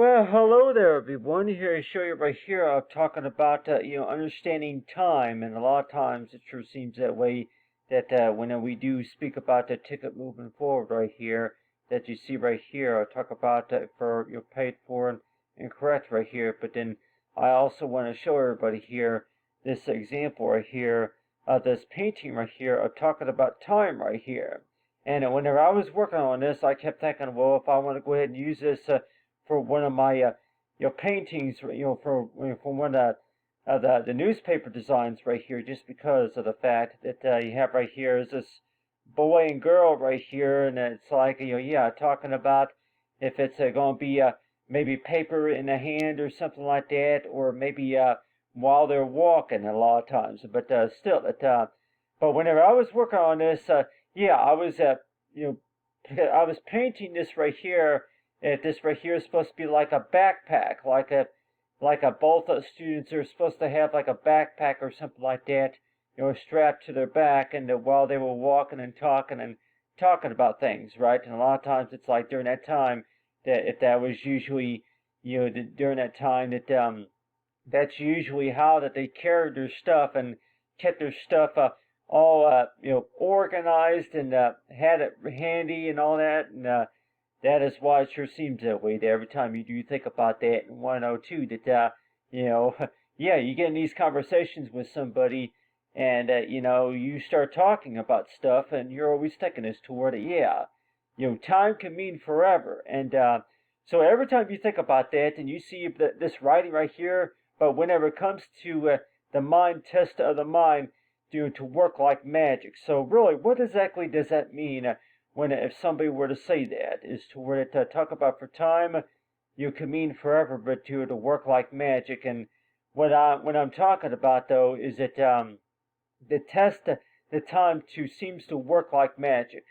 Well, hello there, everyone. Here I show you right here. I'm talking about understanding time, and a lot of times it sure seems that way. That when we do speak about the ticket moving forward right here, that you see right here, I talk about for you're paid for and correct right here. But then I also want to show everybody here this example right here of this painting right here. I'm talking about time right here. And whenever I was working on this, I kept thinking, well, if I want to go ahead and use this for one of my paintings, from one of the newspaper designs right here, just because of the fact that you have right here is this boy and girl right here, and it's like talking about if it's going to be maybe paper in the hand or something like that, or maybe while they're walking a lot of times. But still, but whenever I was working on this, I was I was painting this right here. This right here is supposed to be like a backpack, like a both students are supposed to have like a backpack or something like that, strapped to their back, and while they were walking and talking about things, right? And a lot of times it's like during that time that if that was usually, during that time that that's usually how that they carried their stuff and kept their stuff all organized and had it handy and all that, and that is why it sure seems that way. That every time you do think about that in 102, that you get in these conversations with somebody, and you start talking about stuff, and you're always thinking as toward it. Time can mean forever, and so every time you think about that, and you see this writing right here, but whenever it comes to the mind test of the mind, to work like magic. So really, what exactly does that mean? When if somebody were to say that is to where to talk about for time, you can mean forever, but to work like magic. And what I'm talking about though is that the test the time to seems to work like magic.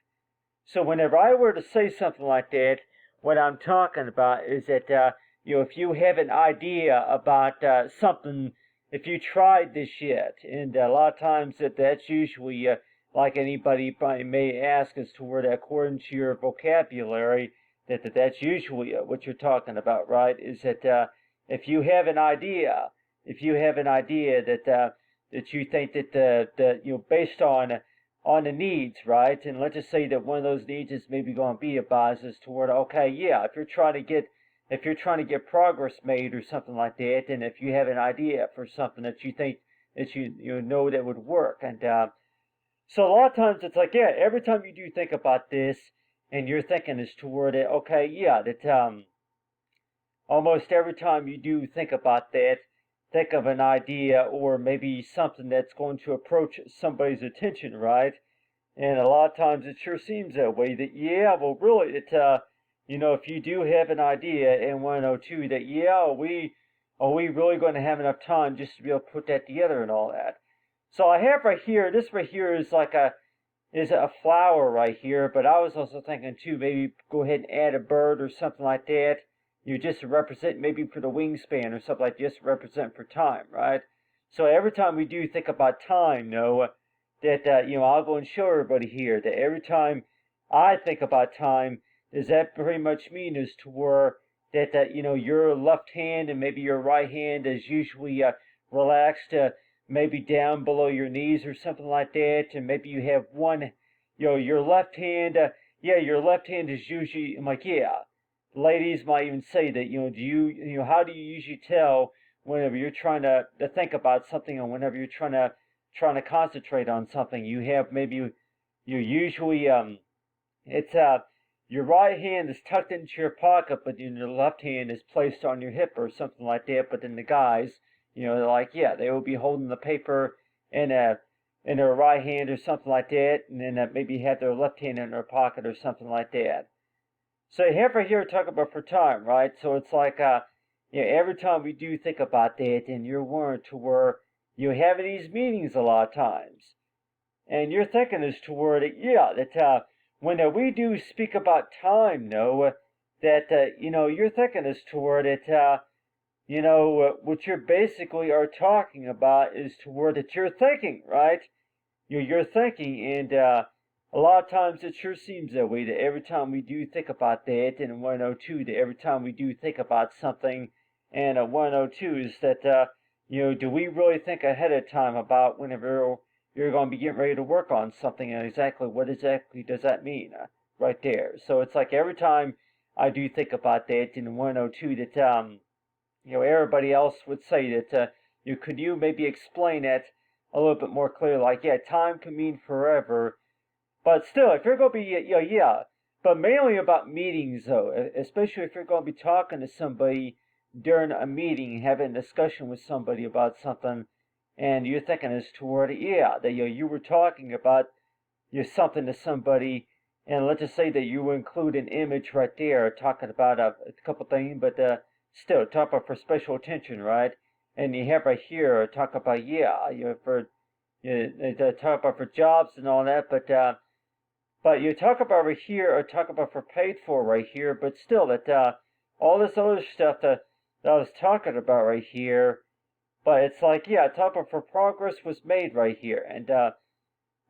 So whenever I were to say something like that, what I'm talking about is that if you have an idea about something, if you tried this yet, and a lot of times that's usually like anybody may ask as to where that according to your vocabulary, that's usually what you're talking about, right? Is that if you have an idea, that you think that based on the needs, right? And let's just say that one of those needs is maybe going to be a bias as to where if you're trying to get progress made or something like that, and if you have an idea for something that you think that you know that would work, and so a lot of times it's like, every time you do think about this, and you're thinking as toward it, that almost every time you do think about that, think of an idea or maybe something that's going to approach somebody's attention, right? And a lot of times it sure seems that way. That well, really, if you do have an idea in 102, that are we really going to have enough time just to be able to put that together and all that? So I have right here, this right here is like is a flower right here, but I was also thinking too, maybe go ahead and add a bird or something like that. You just represent maybe for the wingspan or something like just represent for time, right? So every time we do think about time, that I'll go and show everybody here that every time I think about time, does that pretty much mean is to where that your left hand and maybe your right hand is usually relaxed maybe down below your knees or something like that, and maybe you have one, your left hand, your left hand is usually, I'm like, ladies might even say that, how do you usually tell whenever you're trying to think about something, or whenever you're trying to concentrate on something? You have maybe you usually it's your right hand is tucked into your pocket, but your left hand is placed on your hip or something like that. But then the guys, they're like, they will be holding the paper in their right hand or something like that, and then maybe have their left hand in their pocket or something like that. So you have right here talk about for time, right? So it's like every time we do think about that, and you're warned to where you're having these meetings a lot of times, and you're thinking as to where that when we do speak about time, that you're thinking as to where that what you're basically are talking about is to where that you're thinking, right? You're thinking, and a a lot of times it sure seems that way, that every time we do think about that, and 102, that every time we do think about something, and 102 is that, do we really think ahead of time about whenever you're going to be getting ready to work on something, and exactly what exactly does that mean right there? So it's like every time I do think about that in 102, that, everybody else would say that, could you maybe explain that a little bit more clearly? Like, yeah, time can mean forever, but still, if you're going to be, yeah, but mainly about meetings though, especially if you're going to be talking to somebody during a meeting, having a discussion with somebody about something, and you're thinking as toward, yeah, that you were talking about something to somebody, and let's just say that you include an image right there talking about a couple things, but still talk about for special attention, right? And you have right here talk about, yeah, for talk about for jobs and all that, but you talk about right here, or talk about for paid for right here, but still that all this other stuff that I was talking about right here, but it's like, yeah, talk about for progress was made right here, and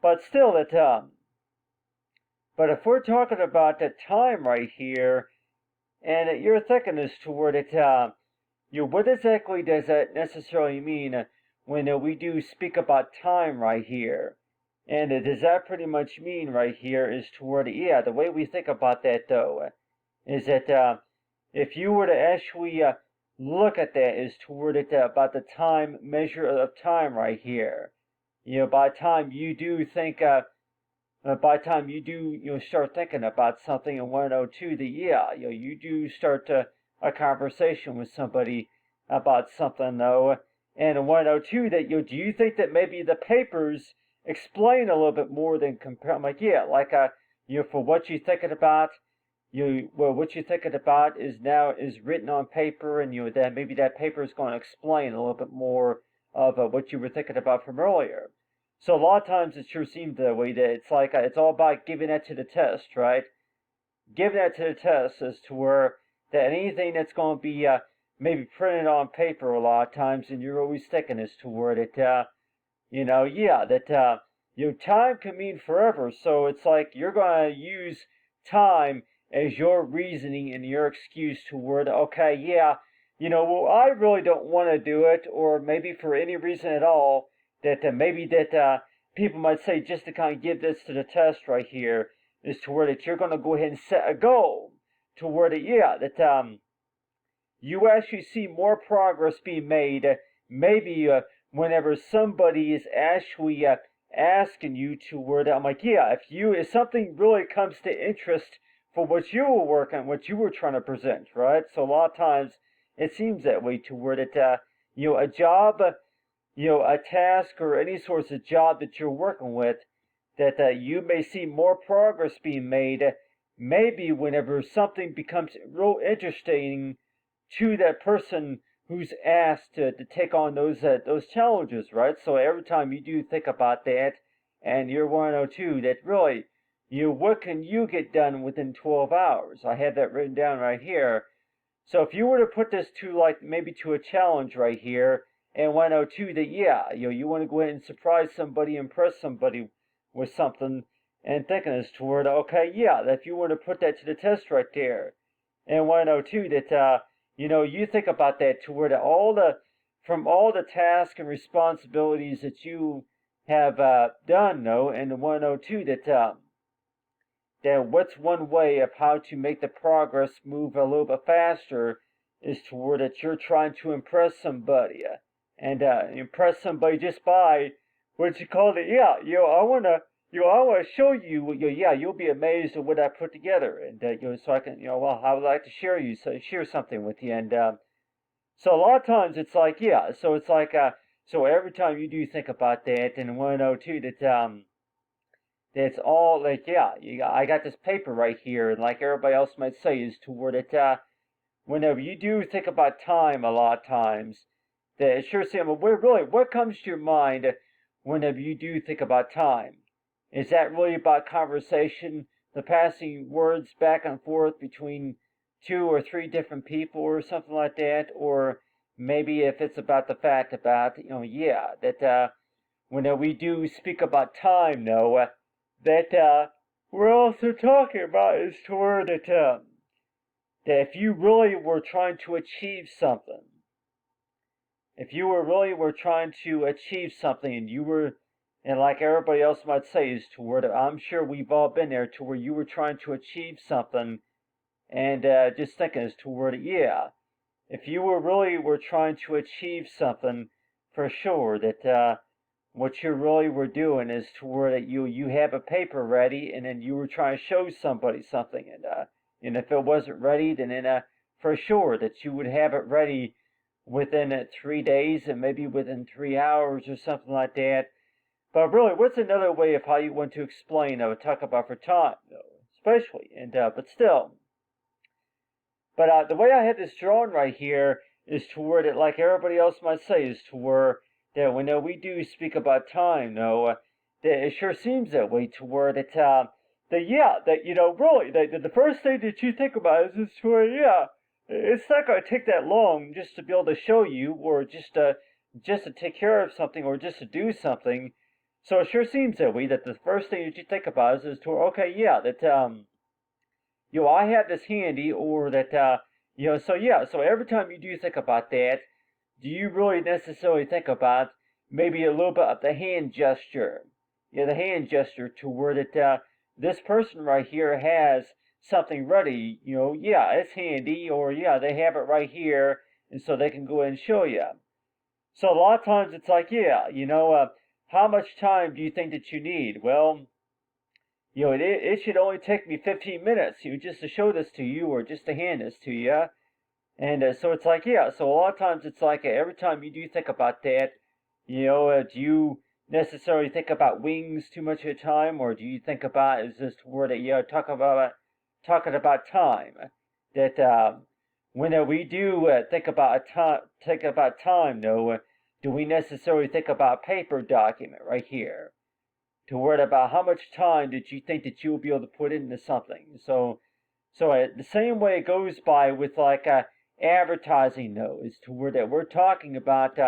but still that but if we're talking about the time right here, and you're thinking as to where that what exactly does that necessarily mean when we do speak about time right here? And does that pretty much mean right here is toward, yeah, the way we think about that though, is that if you were to actually look at that is toward it about the time measure of time right here. By the time you do think, by the time you do start thinking about something in 102, that yeah, you do start a conversation with somebody about something though, and in 102 that do you think that maybe the papers explain a little bit more than compare? I'm like, yeah, like for what you're thinking about, what you're thinking about is written on paper, and that maybe that paper is going to explain a little bit more of what you were thinking about from earlier. So a lot of times it sure seems that way, that it's like it's all about giving that to the test, right? Giving that to the test as to where that anything that's going to be maybe printed on paper a lot of times, and you're always thinking as to where that yeah, that time can mean forever. So it's like you're going to use time as your reasoning and your excuse to word, okay, yeah, well, I really don't want to do it, or maybe for any reason at all, that maybe that people might say, just to kind of give this to the test right here, is to where that you're going to go ahead and set a goal to where that, yeah, that you actually see more progress being made, maybe whenever somebody is actually asking you to word. I'm like, yeah, if something really comes to interest for what you were working, what you were trying to present, right? So a lot of times it seems that way to where that a job, a task, or any sorts of job that you're working with, that you may see more progress being made, maybe whenever something becomes real interesting to that person who's asked to take on those challenges, right? So every time you do think about that, and you're 102, that really, what can you get done within 12 hours? I have that written down right here. So if you were to put this to like maybe to a challenge right here, and 102, that yeah, you want to go ahead and surprise somebody, impress somebody with something, and thinking as toward, okay, yeah, if you want to put that to the test right there, and 102, that you think about that toward from all the tasks and responsibilities that you have done, though, and the 102, that what's one way of how to make the progress move a little bit faster is toward that you're trying to impress somebody, and impress somebody just by what you call it. Yeah, I want to show you. Yeah, you'll be amazed at what I put together, and so I can, well, I would like to share something with you, and so a lot of times it's like, yeah, so it's like, so every time you do think about that, and 102, that that's all like, yeah, I got this paper right here, and like everybody else might say, is toward it, whenever you do think about time, a lot of times, that it sure seems, what comes to your mind whenever you do think about time? Is that really about conversation, the passing words back and forth between two or three different people or something like that? Or maybe if it's about the fact about, yeah, that whenever we do speak about time, though, that we're also talking about is to where that if you really were trying to achieve something, if you were trying to achieve something and you were, and like everybody else might say, is to where I'm sure we've all been there, to where you were trying to achieve something and just thinking as to where, yeah, if you were trying to achieve something, for sure that what you really were doing is to where that you have a paper ready and then you were trying to show somebody something and if it wasn't ready then for sure that you would have it ready within 3 days and maybe within 3 hours or something like that. But really, what's another way of how you want to explain talk about for time though, especially and but still. But the way I have this drawn right here is to where that, like everybody else might say, is to where that when we do speak about time, that it sure seems that way to where that yeah, that really, that the first thing that you think about is to where, yeah, it's not going to take that long just to be able to show you, or just to take care of something, or just to do something. So it sure seems that way that the first thing that you think about is to where, okay, yeah, that I have this handy, or that, so yeah, so every time you do think about that, do you really necessarily think about maybe a little bit of the hand gesture? The hand gesture to where that this person right here has something ready, yeah, it's handy, or yeah, they have it right here, and so they can go ahead and show you. So a lot of times it's like, yeah, how much time do you think that you need? Well, it should only take me 15 minutes, just to show this to you or just to hand this to you. And so it's like, yeah, so a lot of times it's like every time you do think about that, do you necessarily think about wings too much of the time, or do you think about, is this word that, talking about time? That when we do think about time, though, do we necessarily think about paper document right here? To worry about how much time did you think that you'll be able to put into something. So the same way it goes by with like advertising, though, is to where that we're talking about.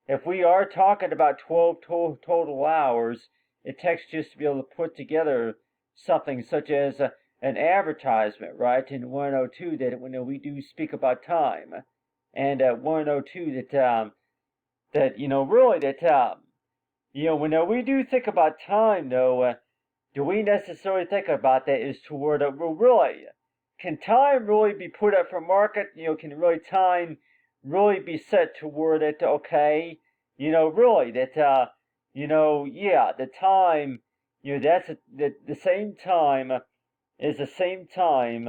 If we are talking about 12 total hours, it takes just to be able to put together something such as an advertisement, right? In 102, that when we do speak about time, and 102 that really that when we do think about time, though, do we necessarily think about that is toward well, really, can time really be put up for market? Can really time really be set toward it? Okay, really that yeah, the time, that's the same time is the same time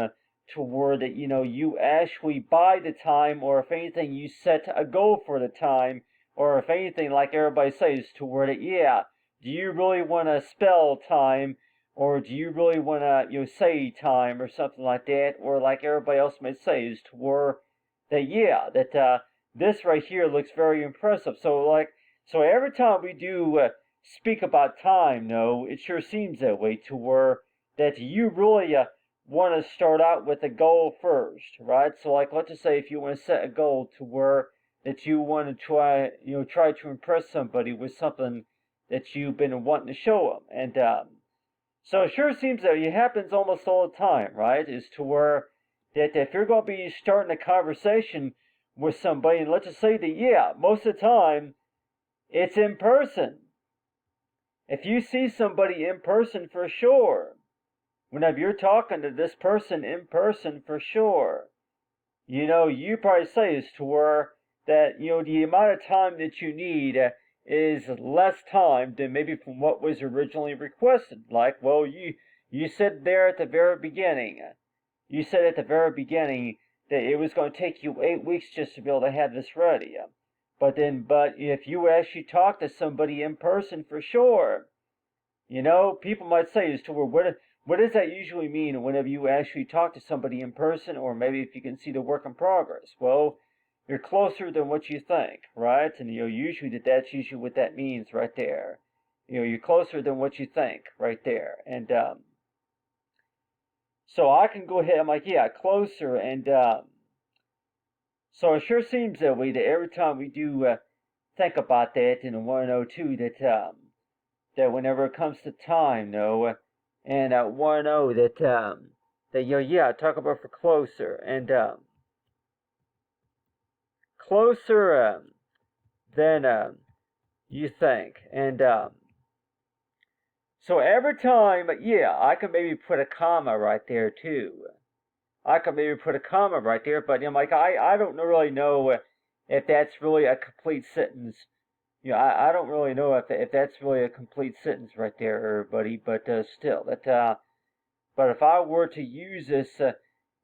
toward that you actually buy the time, or if anything, you set a goal for the time, or if anything, like everybody says, toward it, yeah, do you really want to spell time, or do you really want to say time, or something like that, or like everybody else may say, is toward that, yeah, that this right here looks very impressive. So every time we do speak about time, no, it sure seems that way, to where that you really want to start out with a goal first, right? So like, let's just say if you want to set a goal to where that you want to try to impress somebody with something that you've been wanting to show them. And so it sure seems that it happens almost all the time, right? Is to where that if you're going to be starting a conversation with somebody, and let's just say that, yeah, most of the time it's in person. If you see somebody in person, for sure, whenever you're talking to this person in person, for sure, you probably say is to where that, the amount of time that you need is less time than maybe from what was originally requested. Like, well, you said there at the very beginning, that it was going to take you 8 weeks just to be able to have this ready. But if you actually talk to somebody in person, for sure, people might say as to where, what does that usually mean whenever you actually talk to somebody in person, or maybe if you can see the work in progress? Well, you're closer than what you think, right? And usually that's usually what that means right there. You're closer than what you think right there. And so I can go ahead, I'm like, yeah, closer. And so it sure seems that way, that every time we do think about that in the 102, that whenever it comes to time, and want to know that yeah, talk about for closer and closer than you think, and so every time, yeah, I can maybe put a comma right there too. I could maybe put a comma right there, but like I don't really know if that's really a complete sentence. I don't really know if that's really a complete sentence right there, everybody. But still, but if I were to use this,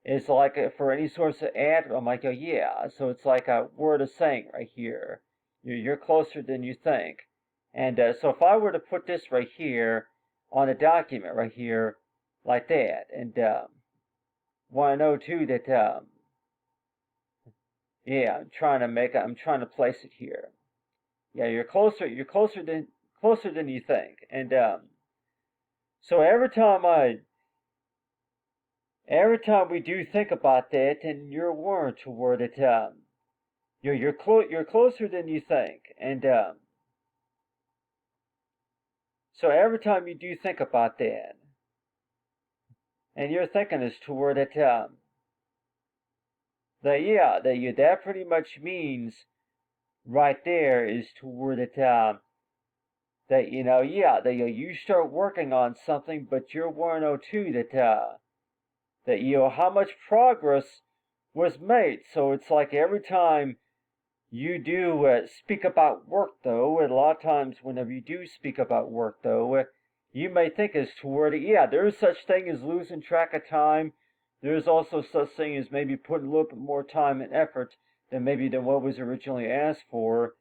it's like for any source of ad, I'm like, oh yeah. So it's like a word of saying right here. You're closer than you think. And so if I were to put this right here on a document right here, like that, and want to know too that yeah, I'm trying to place it here. Yeah, closer than you think, and so every time we do think about that, and you're warned toward it, you're closer than you think, and so every time you do think about that, and your thinking is toward it, that pretty much means right there is toward it, that yeah, that you start working on something, but you're want to know too that how much progress was made. So it's like every time you do speak about work, though, and a lot of times whenever you do speak about work, though, you may think as toward it, yeah, there's such thing as losing track of time. There's also such thing as maybe putting a little bit more time and effort than what was originally asked for.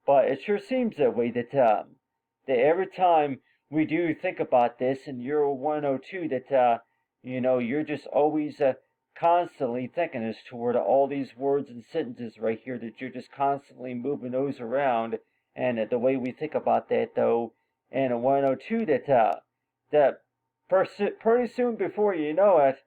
But it sure seems that way that every time we do think about this, and you're 102, that you're just always constantly thinking as toward all these words and sentences right here, that you're just constantly moving those around, and the way we think about that though, and 102 that pretty soon before you know it,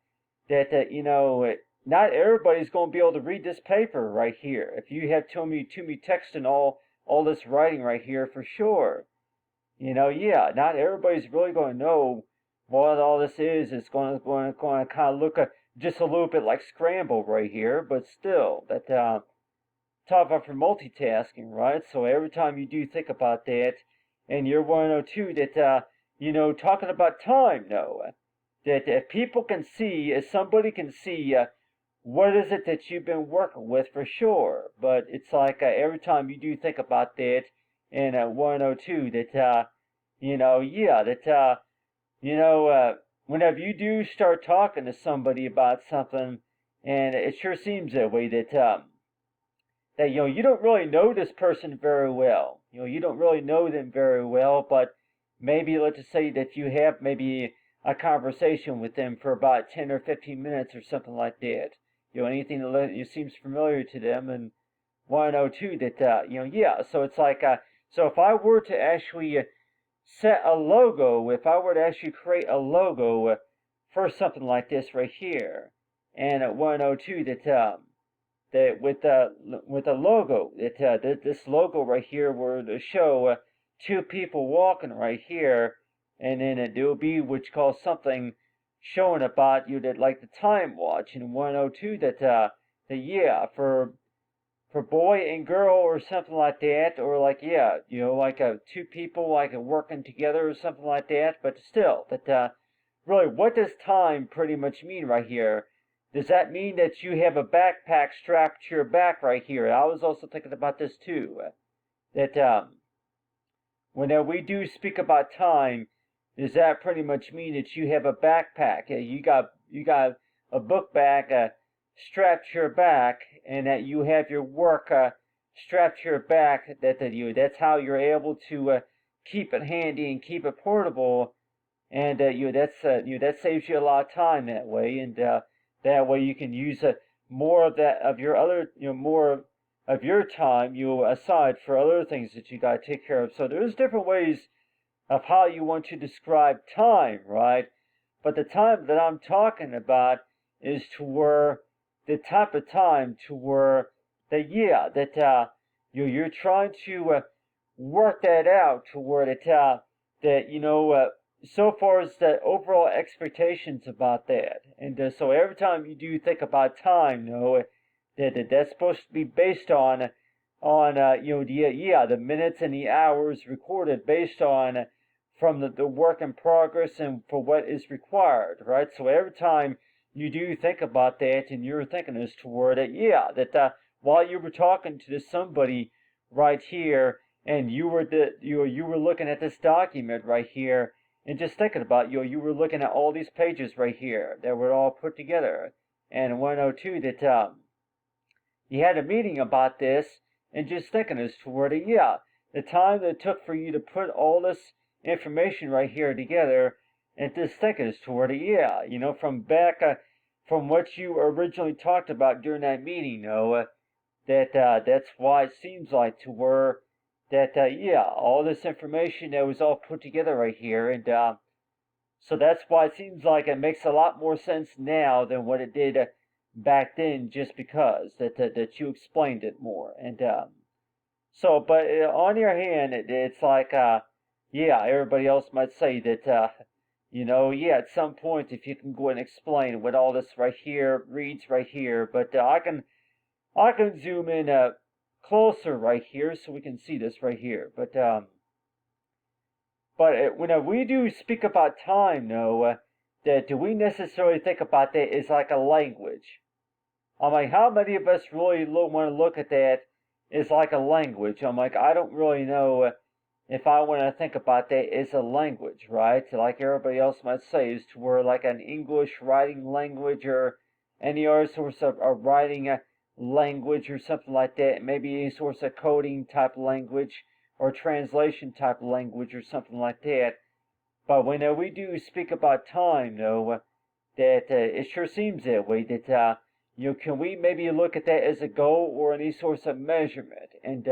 not everybody's going to be able to read this paper right here. If you have too many text and all this writing right here for sure. Yeah, not everybody's really going to know what all this is. It's going to kind of look just a little bit like scramble right here, but still, that talk about for multitasking, right? So every time you do think about that, and you're 102, that talking about time, no, that if people can see, if somebody can see, what is it that you've been working with for sure. But it's like every time you do think about that, and 102, that yeah, that whenever you do start talking to somebody about something, and it sure seems that way that you don't really know this person very well. You don't really know them very well, but maybe let's just say that you have maybe a conversation with them for about 10 or 15 minutes or something like that. Anything that seems familiar to them, and want to know too that yeah. So it's like so if I were to actually set a logo, if I were to actually create a logo for something like this right here, and at 102 that with a logo, this logo right here were to show two people walking right here, and then there will be which calls something showing about you that like the time watch, and 102 that yeah, for boy and girl or something like that, or like yeah, like two people like working together or something like that. But still, that really, what does time pretty much mean right here? Does that mean that you have a backpack strapped to your back right here? I was also thinking about this too. That whenever we do speak about time, does that pretty much mean that you have a backpack? You got a book bag strapped to your back, and that you have your work strapped to your back. That's how you're able to keep it handy and keep it portable, and that saves you a lot of time that way, and that way you can use more of that of your other more of your time aside for other things that you got to take care of. So there's different ways of how you want to describe time, right? But the time that I'm talking about is to where the type of time to where that yeah that you're trying to work that out to where that so far as the overall expectations about that. And so every time you do think about time, that's supposed to be based on the minutes and the hours recorded based on from the work in progress and for what is required, right? So every time you do think about that and you're thinking is toward it, while you were talking to somebody right here and you were looking at this document right here and just thinking about you were looking at all these pages right here that were all put together and 102 that you had a meeting about this and just thinking as toward it, the time that it took for you to put all this information right here together and just thinking as toward it, from back from what you originally talked about during that meeting, that's why it seems like to where that all this information that was all put together right here, and so that's why it seems like it makes a lot more sense now than what it did back then, just because that you explained it more, and so, but on your hand, it's like everybody else might say that at some point if you can go and explain what all this right here reads right here, but I can zoom in closer right here so we can see this right here. But when we do speak about time, that do we necessarily think about that as like a language? I'm like, how many of us really want to look at that as like a language? I'm like, I don't really know if I want to think about that as a language, right? Like everybody else might say, is to where like an English writing language or any other source of writing language or something like that. Maybe any source of coding type language or translation type language or something like that. But when we do speak about time, though, that it sure seems that way. That can we maybe look at that as a goal or any source of measurement? And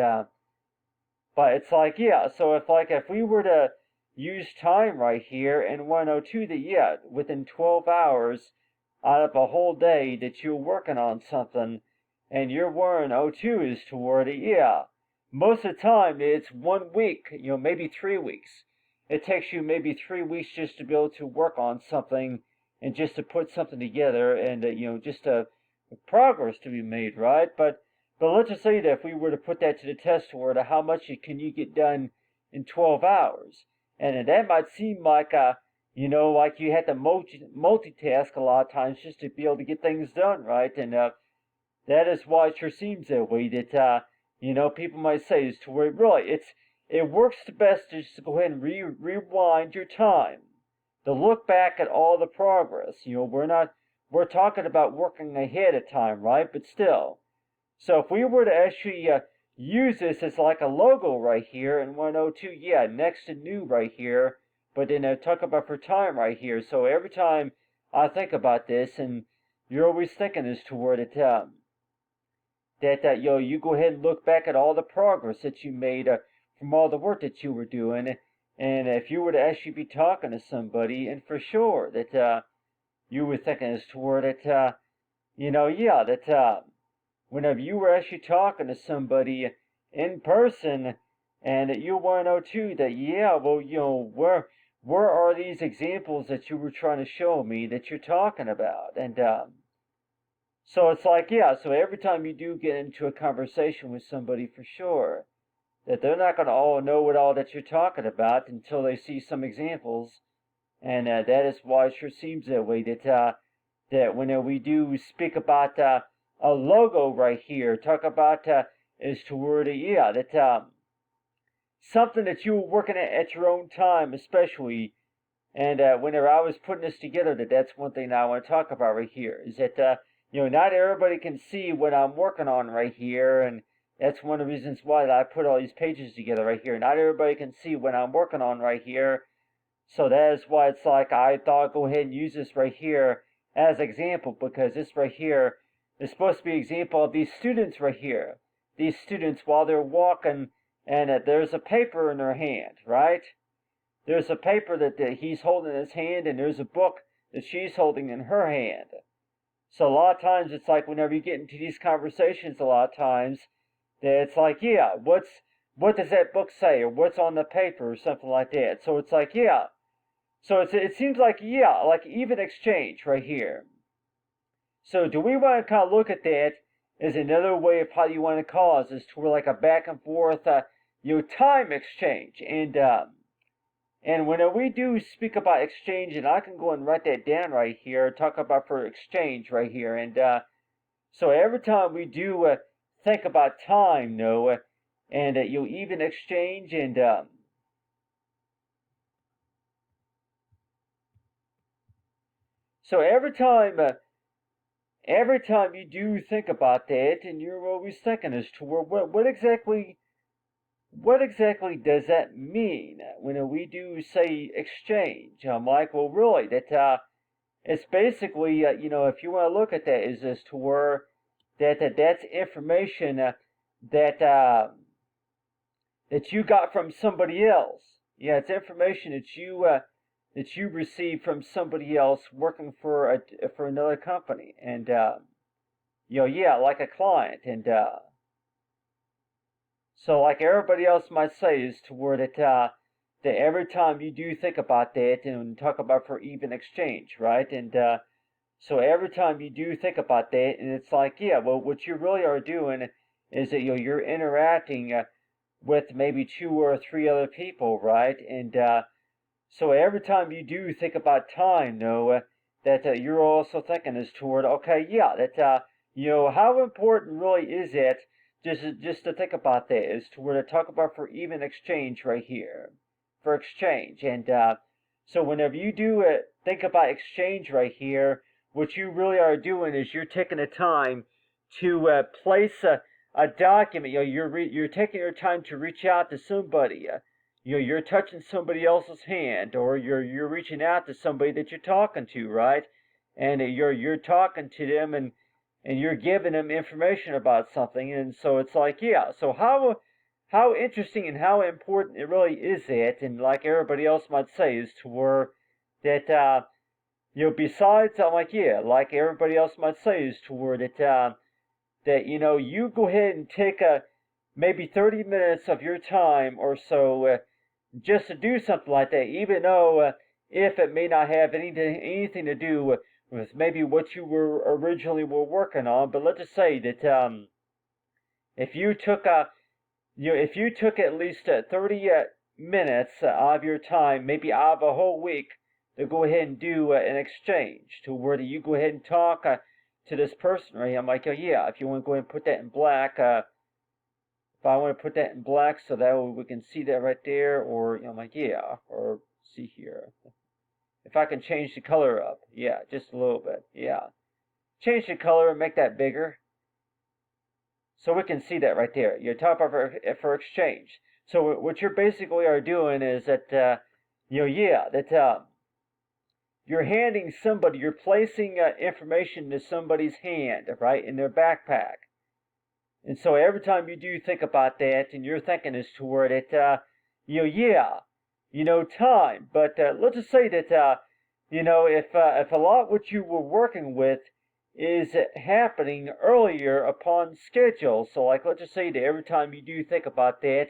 but it's like, so if we were to use time right here and 102 that within 12 hours out of a whole day that you're working on something and your 102 is toward it, most of the time it's 1 week, maybe 3 weeks. It takes you maybe 3 weeks just to be able to work on something and just to put something together and just progress to be made, right? But let's just say that if we were to put that to the test toward how much can you get done in 12 hours, and that might seem like like you had to multitask a lot of times just to be able to get things done, right? And that is why it sure seems that way. That people might say is to where really it works the best just to go ahead and rewind your time, to look back at all the progress. We're talking about working ahead of time, right? But still. So if we were to actually use this as like a logo right here in 102, next to new right here, but then talk about for time right here. So every time I think about this, and you're always thinking is toward it, that you go ahead and look back at all the progress that you made from all the work that you were doing, and if you were to actually be talking to somebody, and for sure that you were thinking is toward it, that whenever you were actually talking to somebody in person and you want to know too that where are these examples that you were trying to show me that you're talking about? And so it's like, so every time you do get into a conversation with somebody, for sure that they're not going to all know what all that you're talking about until they see some examples. And that is why it sure seems that way, that when we do speak about a logo right here, talk about is toward that something that you were working at your own time, especially. And whenever I was putting this together, that's one thing that I want to talk about right here, is that not everybody can see what I'm working on right here, and that's one of the reasons why I put all these pages together right here. Not everybody can see what I'm working on right here, so that is why it's like I thought I'd go ahead and use this right here as an example, because this right here is supposed to be an example of these students right here. These students, while they're walking, and there's a paper in their hand, right? There's a paper that he's holding in his hand, and there's a book that she's holding in her hand. So a lot of times it's like whenever you get into these conversations, a lot of times that it's like, what does that book say, or what's on the paper, or something like that. So it's like, So it seems like, yeah, like even exchange right here. So do we want to kind of look at that as another way of how you want to cause is to like a back and forth, time exchange, and when we do speak about exchange, and I can go and write that down right here, talk about for exchange right here, and so every time we do think about time, and you even exchange, and so every time you do think about that, and you're always thinking as to what exactly does that mean when we do say exchange? I'm like, well, really, that it's basically, if you want to look at that, is as to where that's information that that you got from somebody else. Yeah, it's information that you received from somebody else working for another company, and yeah, like a client, and so like everybody else might say is to where that every time you do think about that and talk about for even exchange, right, and so every time you do think about that, and it's like, yeah, well, what you really are doing is that you're interacting with maybe two or three other people, right? And so every time you do think about time, that you're also thinking is toward, okay, yeah, that how important really is it just to think about that is toward to talk about for even exchange right here, for exchange, and so whenever you do think about exchange right here, what you really are doing is you're taking the time to place a document. You're taking your time to reach out to somebody. You're touching somebody else's hand, or you're reaching out to somebody that you're talking to, right? And you're talking to them, and you're giving them information about something, and so it's like, yeah. So how interesting and how important it really is that, and like everybody else might say, is to where that besides, I'm like, yeah, like everybody else might say, is to where that you go ahead and take maybe 30 minutes of your time or so just to do something like that, even though if it may not have anything to do with maybe what you were originally were working on. But let's just say that if you took if you took at least 30 minutes of your time, maybe out of a whole week, to go ahead and do an exchange, to where you go ahead and talk to this person, right? I'm like, oh yeah, if you want to go ahead and put that in black, if I want to put that in black so that way we can see that right there, or I'm like, yeah, or see here. If I can change the color up, yeah, just a little bit, yeah. Change the color and make that bigger so we can see that right there. You're talking about for exchange. So what you're basically are doing is that, yeah, that you're handing somebody, you're placing information to somebody's hand, right, in their backpack. And so every time you do think about that, and you're thinking as toward it, yeah, time. But let's just say that, if a lot what you were working with is happening earlier upon schedule, so like let's just say that every time you do think about that,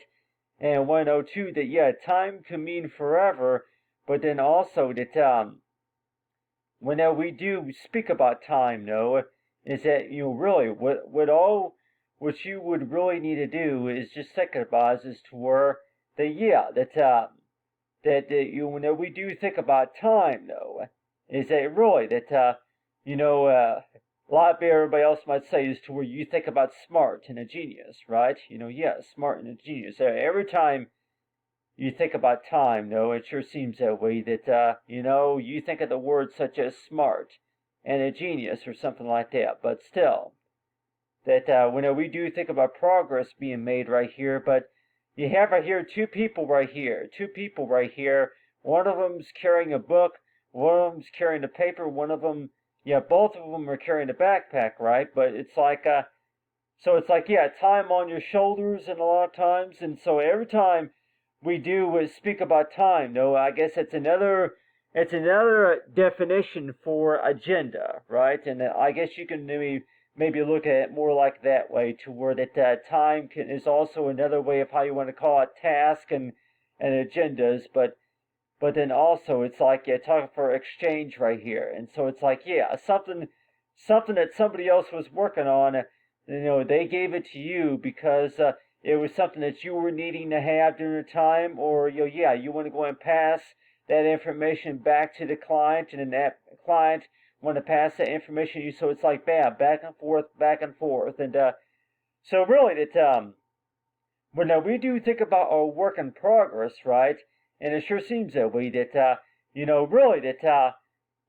and 102, that yeah, time can mean forever, but then also that when we do speak about time, is that really what you would really need to do is just think about is to where that yeah when we do think about time, is that really that a lot of everybody else might say is to where you think about smart and a genius, right? Yeah, smart and a genius. Every time you think about time, it sure seems that way that, you think of the words such as smart and a genius or something like that, but still, that when we do think about progress being made right here, but you have right here two people right here. One of them's carrying a book, one of them's carrying a paper, one of them, yeah, both of them are carrying a backpack, right? But it's like, so it's like, yeah, time on your shoulders, and a lot of times, and so every time we do speak about time, I guess it's another definition for agenda, right? And I guess you can maybe look at it more like that way, to where that time is also another way of how you want to call it task and agendas. But but then also it's like talking for exchange right here, and so it's like something that somebody else was working on, they gave it to you because it was something that you were needing to have during the time, or you want to go and pass that information back to the client, and then that client want to pass that information to you. So it's like back and forth, and so really when we do think about our work in progress, right? And it sure seems that way that really that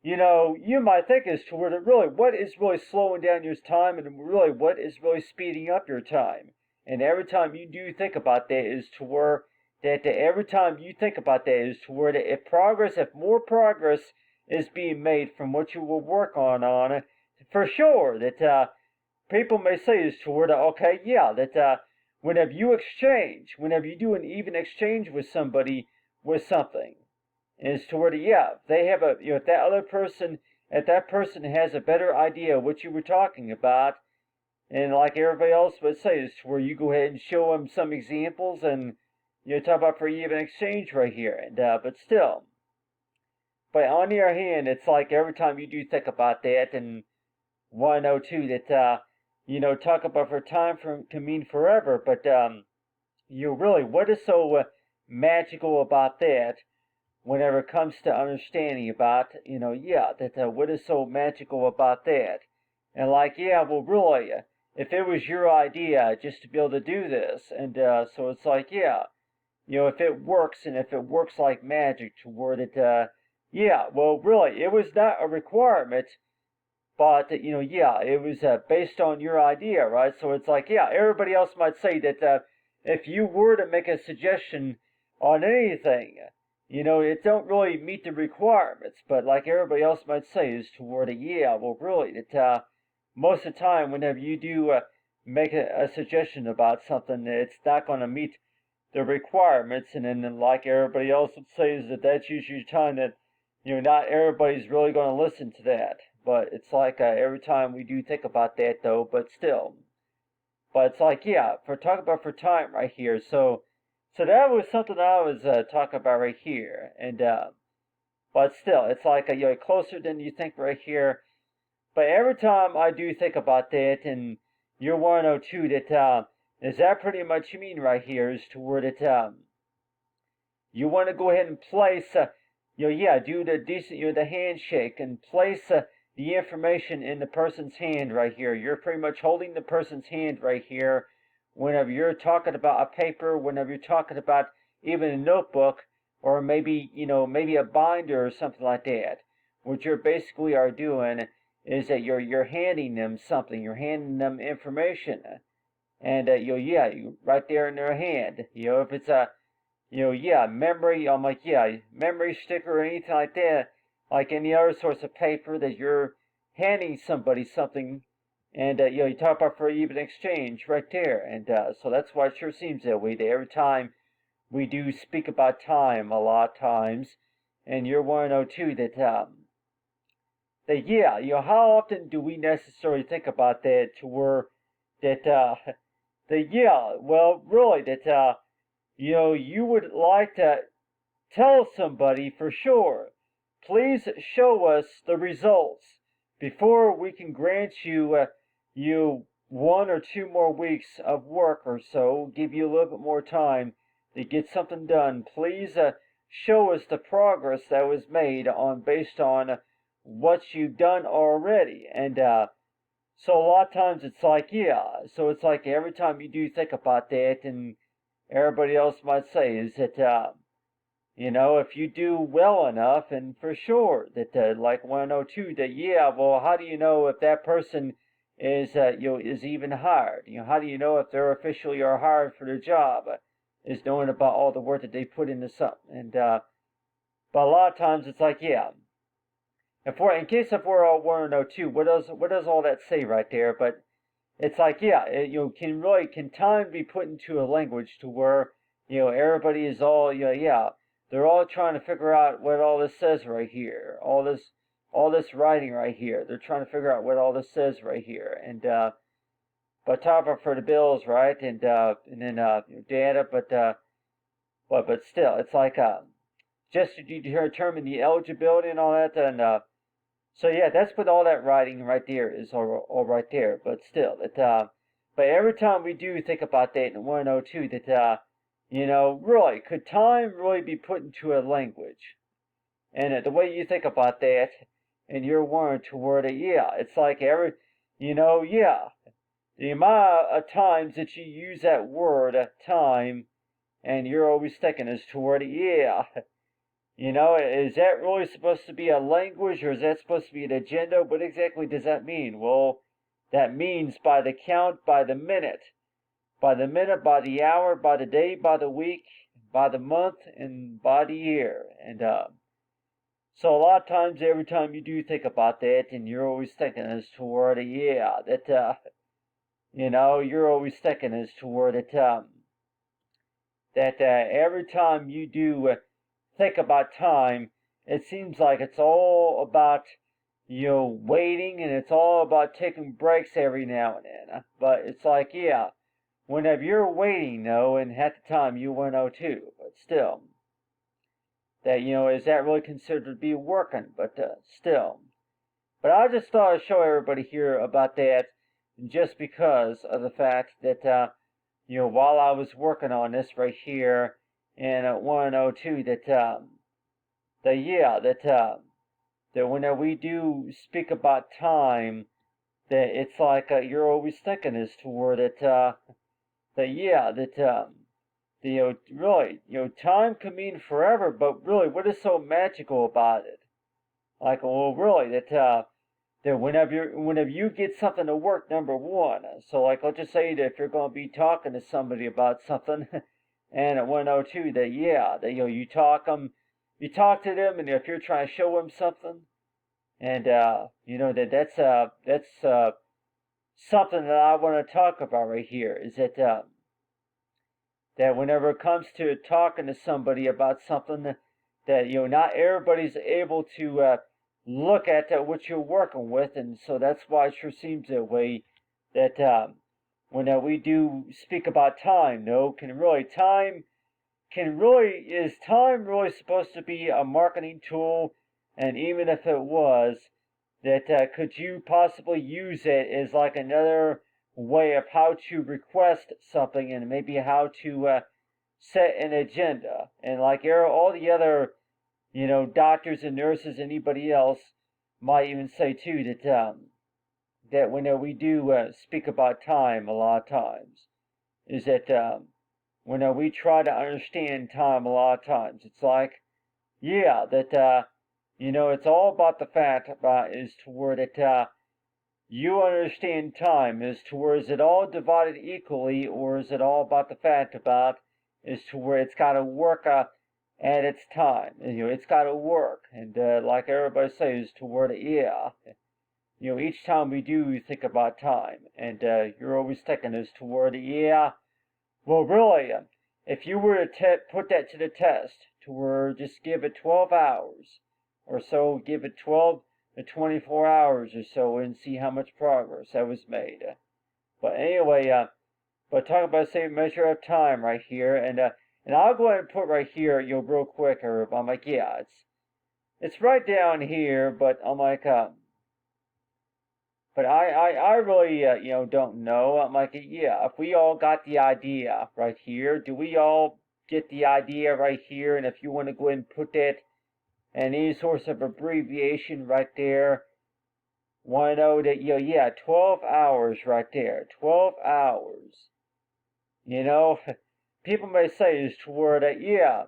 you might think as to where really what is really slowing down your time, and really what is really speeding up your time. And every time you do think about that is to where that every time you think about that is to where that if more progress is being made from what you will work on, for sure that people may say is to where that okay, yeah, that whenever you do an even exchange with somebody with something, is to where they have if that person has a better idea of what you were talking about, and like everybody else would say, is to where you go ahead and show them some examples, and talk about for even exchange right here, and but on the other hand, it's like every time you do think about that, and want to know too that talk about for time can mean forever, but really what is so magical about that whenever it comes to understanding about, that what is so magical about that. And like, well, really, if it was your idea just to be able to do this, and so it's like, if it works, and if it works like magic to word it, well, really, it was not a requirement, but, it was based on your idea, right? So it's like, everybody else might say that if you were to make a suggestion on anything, it don't really meet the requirements, but like everybody else might say is toward well, really, that most of the time, whenever you do make a suggestion about something, it's not going to meet the requirements, and then like everybody else would say is that that's usually the time that, not everybody's really going to listen to that. But it's like every time we do think about that, though, but still. But it's like, for talk about for time right here, so that was something I was talking about right here, and but still, it's like closer than you think right here. But every time I do think about that, and you're 102, that is that pretty much you mean right here is to where that you want to go ahead and place, do the decent, the handshake, and place the information in the person's hand right here. You're pretty much holding the person's hand right here whenever you're talking about a paper, whenever you're talking about even a notebook, or maybe a binder or something like that. What you basically are doing is that you're handing them something, you're handing them information, and you right there in their hand. If it's a memory, I'm like memory sticker or anything like that, like any other sorts of paper that you're handing somebody something. And you talk about for even exchange right there, and so that's why it sure seems that way. That every time we do speak about time, a lot of times, and you're 102 that how often do we necessarily think about that to where that well, really that you would like to tell somebody for sure, please show us the results before we can grant you 1 or 2 more weeks of work or so, give you a little bit more time to get something done. Please show us the progress that was made based on what you've done already. And so a lot of times it's like, so it's like every time you do think about that, and everybody else might say is that if you do well enough, and for sure that like 102, that well, how do you know if that person is is even hired? How do you know if they're officially are hired for the job? Is knowing about all the work that they put into something, and but a lot of times it's like, in case if we're all 102, what does all that say right there? But it's like, can time be put into a language to where everybody is all they're all trying to figure out what all this says right here, all this writing right here. They're trying to figure out what all this says right here, and but top up for the bills, right? And then data, but still, it's like just to determine the eligibility and all that. And so yeah, that's what all that writing right there is, all right there. But still, but every time we do think about that and want to know too that really, could time really be put into a language? And the way you think about that, and you're wanting toward it, yeah, it's like yeah, the amount of times that you use that word time, and you're always thinking is toward it, yeah. Is that really supposed to be a language, or is that supposed to be an agenda? What exactly does that mean? Well, that means by the count, by the minute, by the hour, by the day, by the week, by the month, and by the year. And so a lot of times, every time you do think about that, and you're always thinking as toward yeah, that you're always thinking as toward it that every time you do think about time, it seems like it's all about waiting, and it's all about taking breaks every now and then. But it's like, yeah, whenever you're waiting, though, and half the time you want to know too, but still, that is that really considered to be working? But still, but I just thought I'd show everybody here about that, just because of the fact that while I was working on this right here, and I want to know too that whenever we do speak about time, that it's like you're always thinking as to where really, time can mean forever, but really, what is so magical about it? Like, well, really, that whenever you get something to work, number one. So, like, let's just say that if you're going to be talking to somebody about something, and at 102, that you talk to them, and if you're trying to show them something, and that's something that I want to talk about right here, is that whenever it comes to talking to somebody about something, that not everybody's able to look at what you're working with, and so that's why it sure seems that way. That when we do speak about time, is time really supposed to be a marketing tool? And even if it was, that could you possibly use it as like another way of how to request something, and maybe how to set an agenda, and like all the other doctors and nurses, anybody else might even say too that when we do speak about time, a lot of times is that when we try to understand time, a lot of times it's like, yeah, that it's all about the fact about is to where that you understand time is to where is it all divided equally, or is it all about the fact about is to where it's got to work at its time. It's got to work, and like everybody says, to where yeah, each time we do think about time, and you're always thinking as to where yeah, well, really, if you were to put that to the test, to where just give it 12 hours or so, give it 12 to 24 hours or so, and see how much progress that was made. But anyway, but talk about say measure of time right here, and I'll go ahead and put right here, real quick, or I'm like, yeah, it's right down here, but I'm like, but I really, don't know. I'm like, yeah, if we all got the idea right here, do we all get the idea right here? And if you want to go ahead and put that in any sort of abbreviation right there, want to know that, yeah, 12 hours right there, 12 hours. People may say is toward that, yeah,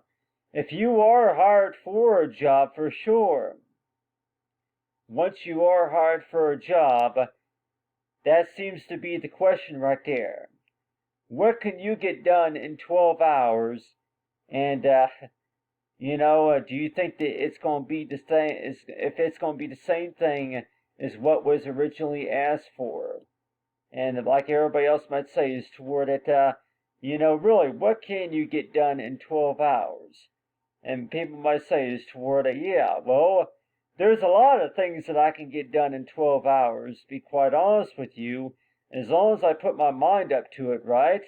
if you are hired for a job, for sure. Once you are hired for a job, that seems to be the question right there. What can you get done in 12 hours? And, do you think that it's going to be the same, if it's going to be the same thing as what was originally asked for? And like everybody else might say, is toward it, really, what can you get done in 12 hours? And people might say is toward it, yeah, well, there's a lot of things that I can get done in 12 hours, to be quite honest with you, as long as I put my mind up to it, right?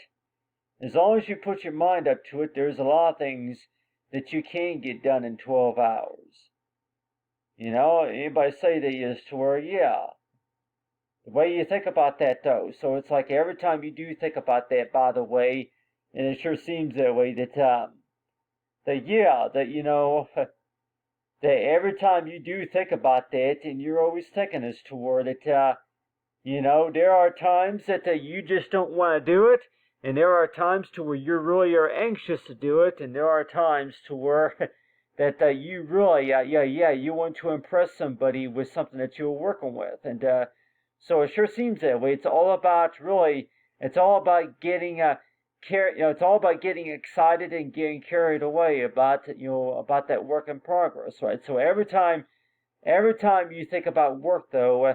As long as you put your mind up to it, there's a lot of things that you can get done in 12 hours. Anybody say that is to where, yeah. The way you think about that, though, so it's like every time you do think about that, by the way, and it sure seems that way, that every time you do think about that, and you're always thinking as to where there are times that you just don't want to do it, and there are times to where you really are anxious to do it, and there are times to where that you really, you want to impress somebody with something that you're working with, and so it sure seems that way. It's all about getting it's all about getting excited and getting carried away about about that work in progress, right? So every time you think about work, though,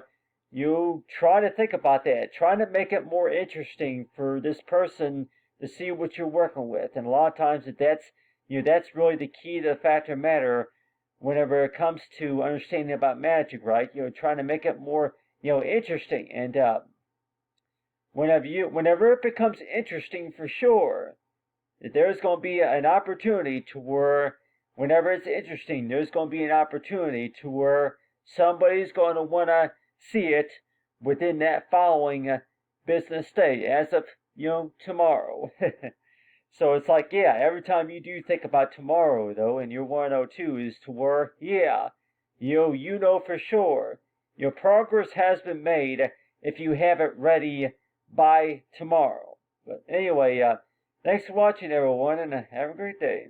you try to think about that, trying to make it more interesting for this person to see what you're working with. And a lot of times that's really the key to the factor matter whenever it comes to understanding about magic, right? Trying to make it more interesting. And whenever it becomes interesting, for sure, there's going to be an opportunity to where whenever it's interesting, there's going to be an opportunity to where somebody's going to want to see it within that following business day, as of tomorrow. So it's like, yeah, every time you do think about tomorrow, though, and your 102 is to where, yeah, you know for sure your progress has been made if you have it ready by tomorrow. But anyway, thanks for watching, everyone, and have a great day.